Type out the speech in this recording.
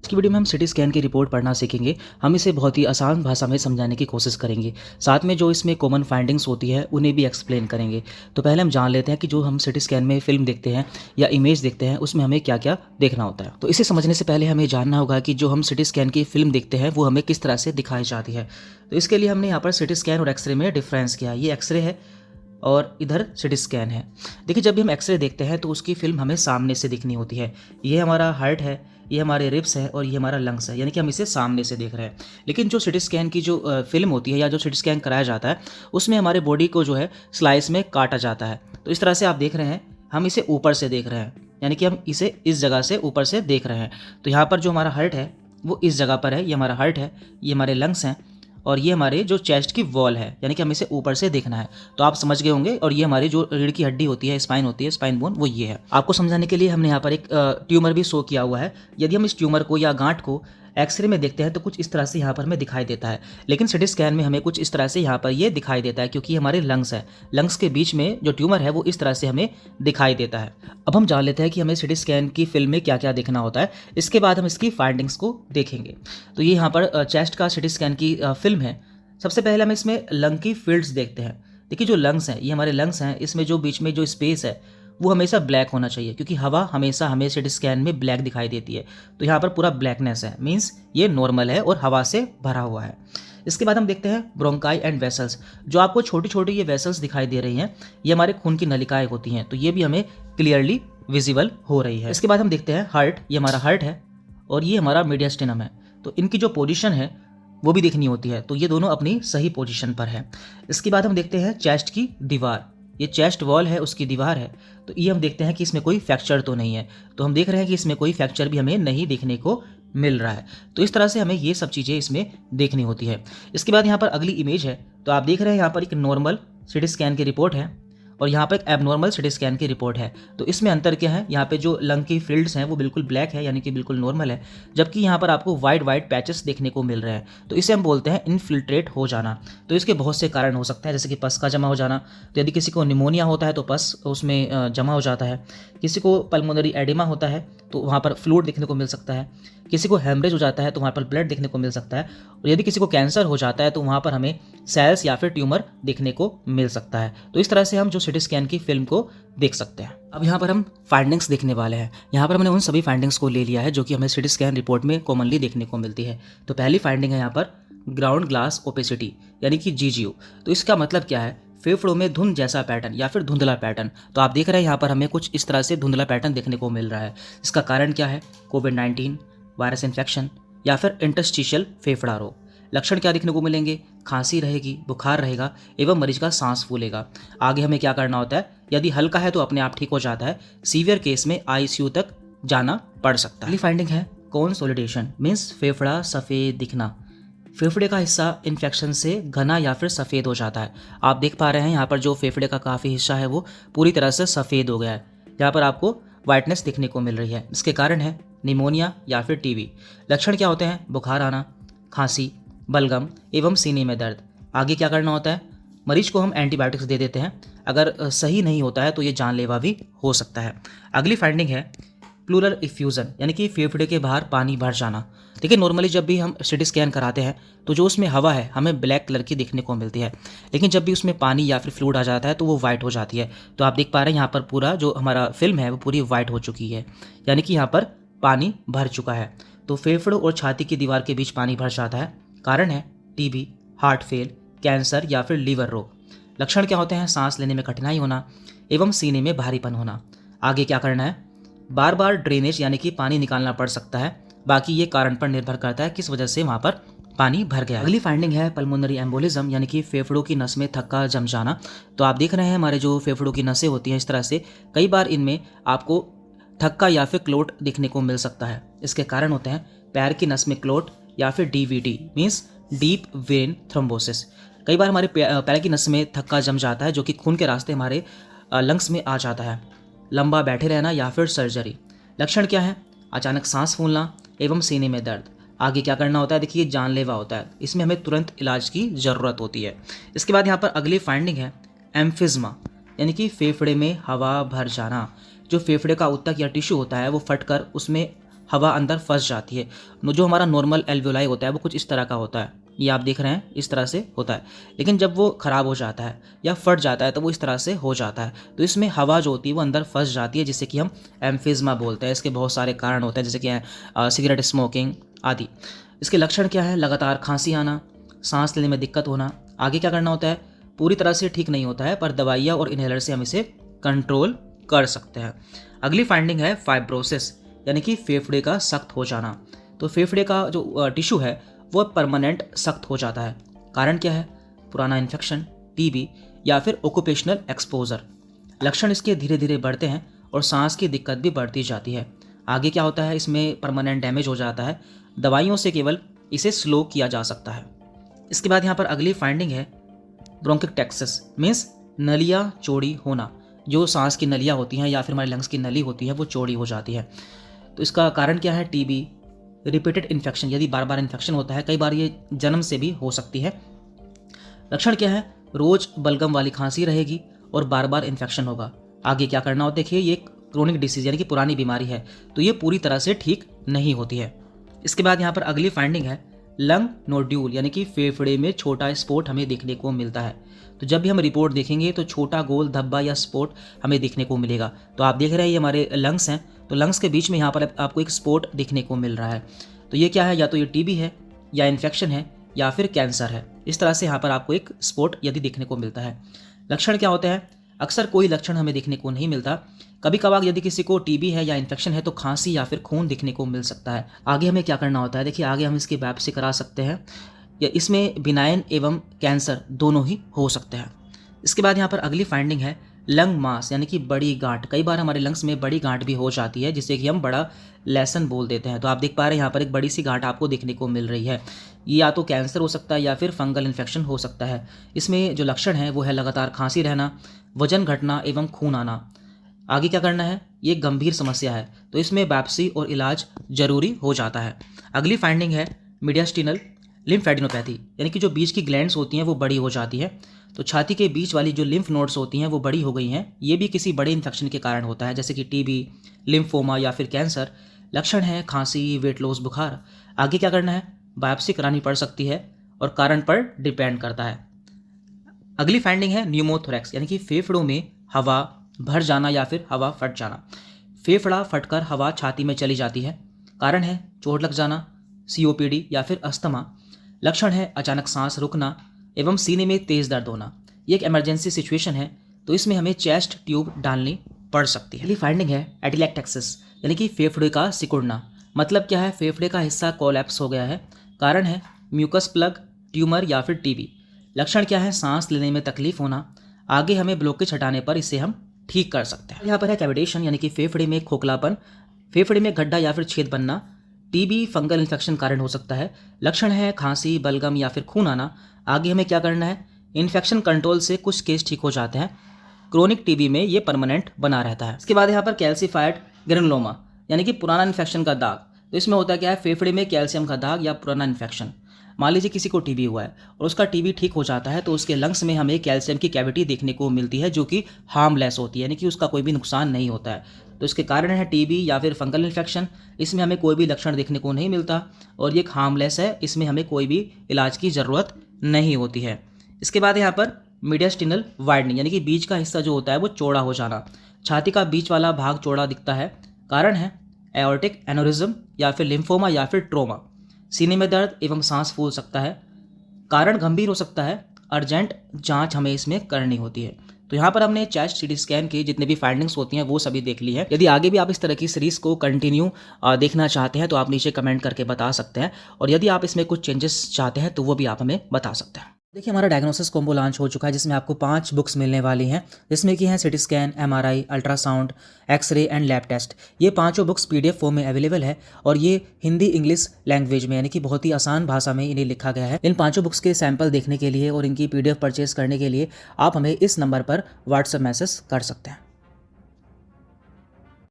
की वीडियो में हम सिटी स्कैन की रिपोर्ट पढ़ना सीखेंगे। हम इसे बहुत ही आसान भाषा में समझाने की कोशिश करेंगे। साथ में जो इसमें कॉमन फाइंडिंग्स होती है उन्हें भी एक्सप्लेन करेंगे। तो पहले हम जान लेते हैं कि जो हम सिटी स्कैन में फिल्म देखते हैं या इमेज देखते हैं उसमें हमें क्या क्या देखना होता है। तो इसे समझने से पहले हमें जानना होगा कि जो हम सिटी स्कैन की फिल्म देखते हैं वो हमें किस तरह से दिखाई जाती है। तो इसके लिए हमने यहाँ पर सिटी स्कैन और एक्सरे में डिफरेंस किया है। ये एक्सरे है और इधर सिटी स्कैन है। देखिए, जब भी हम एक्सरे देखते हैं तो उसकी फिल्म हमें सामने से दिखनी होती है। ये हमारा हार्ट है, ये हमारे रिब्स है और ये हमारा लंग्स है, यानी कि हम इसे सामने से देख रहे हैं। लेकिन जो सिटी स्कैन की जो फिल्म होती है या जो सिटी स्कैन कराया जाता है उसमें हमारे बॉडी को जो है स्लाइस में काटा जाता है। तो इस तरह से आप देख रहे हैं, हम इसे ऊपर से देख रहे हैं, यानी कि हम इसे इस जगह से ऊपर से देख रहे हैं। तो यहाँ पर जो हमारा हार्ट है वो इस जगह पर है, ये हमारा हार्ट है, ये हमारे लंग्स हैं और ये हमारे जो चेस्ट की वॉल है, यानी कि हमें इसे ऊपर से देखना है। तो आप समझ गए होंगे। और ये हमारी जो रीढ़ की हड्डी होती है, स्पाइन होती है, स्पाइन बोन, वो ये है। आपको समझाने के लिए हमने यहाँ पर एक ट्यूमर भी शो किया हुआ है। यदि हम इस ट्यूमर को या गांठ को एक्सरे में देखते हैं तो कुछ इस तरह से यहाँ पर हमें दिखाई देता है, लेकिन सिटी स्कैन में हमें कुछ इस तरह से यहाँ पर ये दिखाई देता है, क्योंकि हमारे लंग्स है, लंग्स के बीच में जो ट्यूमर है वो इस तरह से हमें दिखाई देता है। अब हम जान लेते हैं कि हमें सिटी स्कैन की फिल्म में क्या क्या देखना होता है। इसके बाद हम इसकी फाइंडिंग्स को देखेंगे। तो ये यहाँ पर चेस्ट का सिटी स्कैन की फिल्म है। सबसे पहले हम इसमें लंग की फील्ड्स देखते हैं। देखिए, जो लंग्स हैं, ये हमारे लंग्स हैं, इसमें जो बीच में जो स्पेस है वो हमेशा ब्लैक होना चाहिए, क्योंकि हवा हमेशा हमें सिटी स्कैन में ब्लैक दिखाई देती है। तो यहाँ पर पूरा ब्लैकनेस है, मीन्स ये नॉर्मल है और हवा से भरा हुआ है। इसके बाद हम देखते हैं ब्रोंकाई एंड वेसल्स। जो आपको छोटी छोटी ये वेसल्स दिखाई दे रही हैं, ये हमारे खून की नलिकाएं होती हैं, तो ये भी हमें क्लियरली विजिबल हो रही है। इसके बाद हम देखते हैं हार्ट। ये हमारा हार्ट है और ये हमारा मीडियस्टिनम है। तो इनकी जो पोजिशन है वो भी देखनी होती है, तो ये दोनों अपनी सही पोजीशन पर है। इसके बाद हम देखते हैं चेस्ट की दीवार। ये चेस्ट वॉल है, उसकी दीवार है। तो ये हम देखते हैं कि इसमें कोई फ्रैक्चर तो नहीं है। तो हम देख रहे हैं कि इसमें कोई फ्रैक्चर भी हमें नहीं देखने को मिल रहा है। तो इस तरह से हमें ये सब चीज़ें इसमें देखनी होती है। इसके बाद यहाँ पर अगली इमेज है। तो आप देख रहे हैं यहाँ पर एक नॉर्मल सिटी स्कैन की रिपोर्ट है और यहाँ पर एक एबनॉर्मल सिटी स्कैन की रिपोर्ट है। तो इसमें अंतर क्या है, यहाँ पे जो लंग की फील्ड्स हैं वो बिल्कुल ब्लैक है, यानी कि बिल्कुल नॉर्मल है, जबकि यहाँ पर आपको वाइट वाइट पैचेस देखने को मिल रहे हैं। तो इसे हम बोलते हैं इनफिल्ट्रेट हो जाना। तो इसके बहुत से कारण हो सकते हैं, जैसे कि पस का जमा हो जाना। तो यदि किसी को निमोनिया होता है तो पस उसमें जमा हो जाता है। किसी को पल्मोनरी एडिमा होता है तो वहाँ पर फ्लूइड देखने को मिल सकता है। किसी को हेमरेज हो जाता है तो वहाँ पर ब्लड देखने को मिल सकता है। और यदि किसी को कैंसर हो जाता है तो वहाँ पर हमें सेल्स या फिर ट्यूमर देखने को मिल सकता है। तो इस तरह से हम जो सिटी स्कैन की फिल्म को देख सकते हैं। अब यहाँ पर हम फाइंडिंग्स देखने वाले हैं। यहाँ पर हमने उन सभी फाइंडिंग्स को ले लिया है जो कि हमें सिटी स्कैन रिपोर्ट में कॉमनली देखने को मिलती है। तो पहली फाइंडिंग है यहाँ पर ग्राउंड ग्लास ओपेसिटी, यानी कि GGO। तो इसका मतलब क्या है, फेफड़ों में धुंध जैसा पैटर्न या फिर धुंधला पैटर्न। तो आप देख रहे हैं यहाँ पर हमें कुछ इस तरह से धुंधला पैटर्न देखने को मिल रहा है। इसका कारण क्या है, कोविड-19, वायरस इन्फेक्शन या फिर इंटरस्टिशियल फेफड़ा रोग। लक्षण क्या देखने को मिलेंगे, खांसी रहेगी, बुखार रहेगा एवं मरीज का सांस फूलेगा। आगे हमें क्या करना होता है, यदि हल्का है तो अपने आप ठीक हो जाता है, सीवियर केस में ICU तक जाना पड़ सकता है। अगली फाइंडिंग है कंसोलिडेशन, मीन्स फेफड़ा सफ़ेद दिखना। फेफड़े का हिस्सा इन्फेक्शन से घना या फिर सफ़ेद हो जाता है। आप देख पा रहे हैं यहाँ पर जो फेफड़े का काफ़ी हिस्सा है वो पूरी तरह से सफ़ेद हो गया है। यहाँ पर आपको वाइटनेस दिखने को मिल रही है। इसके कारण है निमोनिया या फिर TB। लक्षण क्या होते हैं, बुखार आना, खांसी, बलगम एवं सीने में दर्द। आगे क्या करना होता है, मरीज को हम एंटीबायोटिक्स दे देते हैं। अगर सही नहीं होता है तो ये जानलेवा भी हो सकता है। अगली फाइंडिंग है प्लूरल इफ्यूज़न, यानी कि फेफड़े के बाहर पानी भर जाना। देखिए, नॉर्मली जब भी हम सिटी स्कैन कराते हैं तो जो उसमें हवा है हमें ब्लैक कलर की देखने को मिलती है, लेकिन जब भी उसमें पानी या फिर फ्लूइड आ जाता है तो वो वाइट हो जाती है। तो आप देख पा रहे हैं यहाँ पर पूरा जो हमारा फिल्म है वो पूरी वाइट हो चुकी है, यानी कि यहाँ पर पानी भर चुका है। तो फेफड़ों और छाती की दीवार के बीच पानी भर जाता है। कारण है TB, हार्ट फेल, कैंसर या फिर लीवर रोग। लक्षण क्या होते हैं, सांस लेने में कठिनाई होना एवं सीने में भारीपन होना। आगे क्या करना है, बार बार ड्रेनेज, यानी कि पानी निकालना पड़ सकता है। बाकी ये कारण पर निर्भर करता है किस वजह से वहाँ पर पानी भर गया। अगली फाइंडिंग है पल्मोनरी एम्बोलिज्म, यानी कि फेफड़ों की नस में थक्का जम जाना। तो आप देख रहे हैं हमारे जो फेफड़ों की नसें होती हैं, इस तरह से कई बार इनमें आपको थक्का या फिर क्लोट देखने को मिल सकता है। इसके कारण होते हैं पैर की नस में क्लोट या फिर DVT, means deep vein thrombosis. कई बार हमारे पैर की नस में थक्का जम जाता है जो कि खून के रास्ते हमारे लंग्स में आ जाता है। लंबा बैठे रहना या फिर सर्जरी। लक्षण क्या है, अचानक सांस फूलना एवं सीने में दर्द। आगे क्या करना होता है, देखिए जानलेवा होता है, इसमें हमें तुरंत इलाज की ज़रूरत होती है। इसके बाद यहाँ पर अगली फाइंडिंग है एम्फिज़मा, यानी कि फेफड़े में हवा भर जाना। जो फेफड़े का ऊतक या टिश्यू होता है वो फटकर उसमें हवा अंदर फंस जाती है। जो हमारा नॉर्मल एल्वियोलाई होता है वो कुछ इस तरह का होता है, ये आप देख रहे हैं इस तरह से होता है, लेकिन जब वो ख़राब हो जाता है या फट जाता है तो वो इस तरह से हो जाता है। तो इसमें हवा जो होती है वो अंदर फंस जाती है, जिससे कि हम एम्फिज़मा बोलते हैं। इसके बहुत सारे कारण होते हैं, जैसे कि सिगरेट स्मोकिंग आदि। इसके लक्षण क्या है? लगातार खांसी आना, सांस लेने में दिक्कत होना। आगे क्या करना होता है? पूरी तरह से ठीक नहीं होता है, पर दवाइयाँ और इनहेलर से हम इसे कंट्रोल कर सकते हैं। अगली फाइंडिंग है फाइब्रोसिस, यानी कि फेफड़े का सख्त हो जाना। तो फेफड़े का जो टिश्यू है वो परमानेंट सख्त हो जाता है। कारण क्या है? पुराना इन्फेक्शन, टीबी या फिर ऑक्यूपेशनल एक्सपोजर। लक्षण इसके धीरे धीरे बढ़ते हैं और सांस की दिक्कत भी बढ़ती जाती है। आगे क्या होता है? इसमें परमानेंट डैमेज हो जाता है। दवाइयों से केवल इसे स्लो किया जा सकता है। इसके बाद यहाँ पर अगली फाइंडिंग है ब्रोंकिक्टेक्सिस, मीन्स नलियाँ चौड़ी होना। जो सांस की नलियाँ होती हैं या फिर हमारे लंग्स की नली होती है वो चौड़ी हो जाती है। तो इसका कारण क्या है? टीबी, रिपीटेड इन्फेक्शन, यदि बार बार इन्फेक्शन होता है, कई बार ये जन्म से भी हो सकती है। लक्षण क्या है? रोज बलगम वाली खांसी रहेगी और बार बार इन्फेक्शन होगा। आगे क्या करना होता है? देखिए, ये क्रोनिक डिसीज यानी कि पुरानी बीमारी है, तो ये पूरी तरह से ठीक नहीं होती है। इसके बाद यहाँ पर अगली फाइंडिंग है लंग नोड्यूल, यानी कि फेफड़े में छोटा स्पॉट हमें देखने को मिलता है। तो जब भी हम रिपोर्ट देखेंगे तो छोटा गोल धब्बा या स्पॉट हमें देखने को मिलेगा। तो आप देख रहे हैं ये हमारे लंग्स हैं, तो लंग्स के बीच में यहाँ पर आपको एक स्पॉट देखने को मिल रहा है। तो ये क्या है? या तो ये टीबी है, या इन्फेक्शन है, या फिर कैंसर है। इस तरह से यहाँ पर आपको एक स्पॉट यदि देखने को मिलता है। लक्षण क्या होते हैं? अक्सर कोई लक्षण हमें देखने को नहीं मिलता। कभी कभार यदि किसी को टीबी है या इन्फेक्शन है तो खांसी या फिर खून दिखने को मिल सकता है। आगे हमें क्या करना होता है? देखिए, आगे हम इसकी बायोप्सी करा सकते हैं, या इसमें बिनाइन एवं कैंसर दोनों ही हो सकते हैं। इसके बाद यहाँ पर अगली फाइंडिंग है लंग मास, यानी कि बड़ी गांठ। कई बार हमारे लंग्स में बड़ी गांठ भी हो जाती है, जिसे कि हम बड़ा लहसन बोल देते हैं। तो आप देख पा रहे हैं यहाँ पर एक बड़ी सी गांठ आपको देखने को मिल रही है। ये या तो कैंसर हो सकता है या फिर फंगल इन्फेक्शन हो सकता है। इसमें जो लक्षण है वो है लगातार खांसी रहना, वजन घटना एवं खून आना। आगे क्या करना है? ये गंभीर समस्या है, तो इसमें बायोप्सी और इलाज जरूरी हो जाता है। अगली फाइंडिंग है मीडियास्टिनल लिम्फेडिनोपैथी, यानी कि जो बीच की ग्लैंड्स होती हैं वो बड़ी हो जाती है। तो छाती के बीच वाली जो लिम्फ नोड्स होती हैं वो बड़ी हो गई हैं। ये भी किसी बड़े इन्फेक्शन के कारण होता है, जैसे कि टीबी, लिम्फोमा या फिर कैंसर। लक्षण है खांसी, वेट लॉस, बुखार। आगे क्या करना है? बायोप्सी करानी पड़ सकती है और कारण पर डिपेंड करता है। अगली फाइंडिंग है न्यूमोथोरैक्स, यानी कि फेफड़ों में हवा भर जाना या फिर हवा फट जाना। फेफड़ा फटकर हवा छाती में चली जाती है। कारण है चोट लग जाना, सीओपीडी या फिर अस्थमा। लक्षण है अचानक सांस रुकना एवं सीने में तेज दर्द होना। ये एक इमरजेंसी सिचुएशन है, तो इसमें हमें चेस्ट ट्यूब डालनी पड़ सकती है। अगली फाइंडिंग है एटिलेक्टेक्सिस, यानी कि फेफड़े का सिकुड़ना। मतलब क्या है? फेफड़े का हिस्सा कोलैप्स हो गया है। कारण है म्यूकस प्लग, ट्यूमर या फिर टीबी। लक्षण क्या है? सांस लेने में तकलीफ होना। आगे हमें ब्लॉकेज हटाने पर इसे हम ठीक कर सकते हैं। यहाँ पर है कैविटेशन, यानी कि फेफड़े में खोखलापन, फेफड़े में गड्ढा या फिर छेद बनना। टीबी फंगल इन्फेक्शन कारण हो सकता है। लक्षण है खांसी, बलगम या फिर खून आना। आगे हमें क्या करना है? इन्फेक्शन कंट्रोल से कुछ केस ठीक हो जाते हैं। क्रोनिक टीबी में ये परमानेंट बना रहता है। इसके बाद यहाँ पर कैल्सीफाइड ग्रेनुलोमा, यानी कि पुराना इन्फेक्शन का दाग। तो इसमें होता क्या है? फेफड़े में कैल्शियम का दाग या पुराना इन्फेक्शन। मान लीजिए किसी को टीबी हुआ है और उसका टीबी ठीक हो जाता है, तो उसके लंग्स में हमें कैल्शियम की कैविटी देखने को मिलती है, जो कि हार्मलेस होती है, यानी कि उसका कोई भी नुकसान नहीं होता है। तो इसके कारण है टीबी या फिर फंगल इन्फेक्शन। इसमें हमें कोई भी लक्षण देखने को नहीं मिलता और ये हार्मलेस है, इसमें हमें कोई भी इलाज की ज़रूरत नहीं होती है। इसके बाद यहाँ पर मीडियास्टिनल वाइडनिंग, यानी कि बीच का हिस्सा जो होता है वो चौड़ा हो जाना। छाती का बीच वाला भाग चौड़ा दिखता है। कारण है एओर्टिक एनोरिज्म या फिर लिम्फोमा या फिर ट्रोमा। सीने में दर्द एवं सांस फूल सकता है। कारण गंभीर हो सकता है। अर्जेंट जांच हमें इसमें करनी होती है। तो यहाँ पर हमने चेस्ट सीटी स्कैन की जितने भी फाइंडिंग्स होती हैं वो सभी देख ली है। यदि आगे भी आप इस तरह की सीरीज़ को कंटिन्यू देखना चाहते हैं तो आप नीचे कमेंट करके बता सकते हैं, और यदि आप इसमें कुछ चेंजेस चाहते हैं तो वो भी आप हमें बता सकते हैं। देखिए, हमारा डायग्नोसिस कॉम्बो लॉन्च हो चुका है, जिसमें आपको 5 बुक्स मिलने वाली हैं, जिसमें कि हैं CT scan, MRI, ultrasound, X-ray and lab test. ये पांचों बुक्स पीडीएफ फॉर्म में अवेलेबल है और ये हिंदी इंग्लिश लैंग्वेज में, यानी कि बहुत ही आसान भाषा में इन्हें लिखा गया है। इन पांचों बुक्स के सैंपल देखने के लिए और इनकी पीडीएफ परचेज करने के लिए आप हमें इस नंबर पर व्हाट्सएप मैसेज कर सकते हैं।